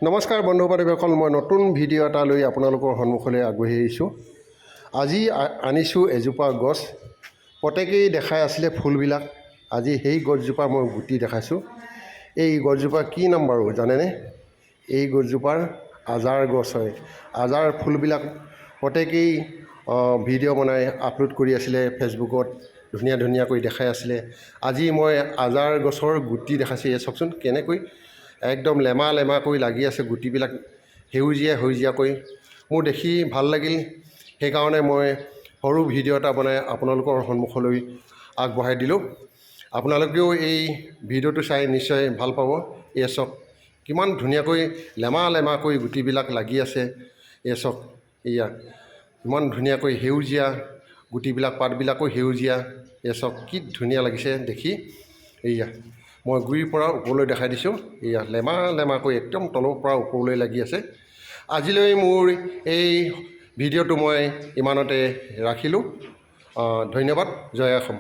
নমস্কাৰ বন্ধু বান্ধৱীসকল, মই নতুন ভিডিঅ' এটা লৈ আপোনালোকৰ সন্মুখলৈ আগবাঢ়ি আহিছোঁ। আজি আনিছোঁ এজোপা গছ। প্ৰত্যেকেই দেখাই আছিলে ফুলবিলাক। আজি সেই গছজোপা মই গুটি দেখাইছোঁ। এই গছজোপা কি নাম বাৰু জানেনে? এই গছজোপাৰ আজাৰ গছ হয়। আজাৰ ফুলবিলাক প্ৰত্যেকেই ভিডিঅ' বনাই আপলোড কৰি আছিলে ফেচবুকত, ধুনীয়াকৈ দেখাই আছিলে। আজি মই আজাৰ গছৰ গুটি দেখাইছোঁ। এই চাওকচোন কেনেকৈ একদম লেমাকৈ লাগি আছে গুটিবিলাক, সেউজীয়াকৈ। মোৰ দেখি ভাল লাগিল, সেইকাৰণে মই সৰু ভিডিঅ' এটা বনাই আপোনালোকৰ সন্মুখলৈ আগবঢ়াই দিলোঁ। আপোনালোকেও এই ভিডিঅ'টো চাই নিশ্চয় ভাল পাব। এই চাওক কিমান ধুনীয়াকৈ লেমাকৈ গুটিবিলাক লাগি আছে। এই চাওক এয়া ইমান ধুনীয়াকৈ সেউজীয়া গুটিবিলাক, পাতবিলাকো সেউজীয়া। এই চাওক কি ধুনীয়া লাগিছে দেখি। এয়া মই গুৰিৰ পৰা ওপৰলৈ দেখাই দিছোঁ। এয়া লেমাকৈ একদম তলৰ পৰা ওপৰলৈ লাগি আছে। আজিলৈ মোৰ এই ভিডিঅ'টো মই ইমানতে ৰাখিলোঁ। ধন্যবাদ। জয় অসম।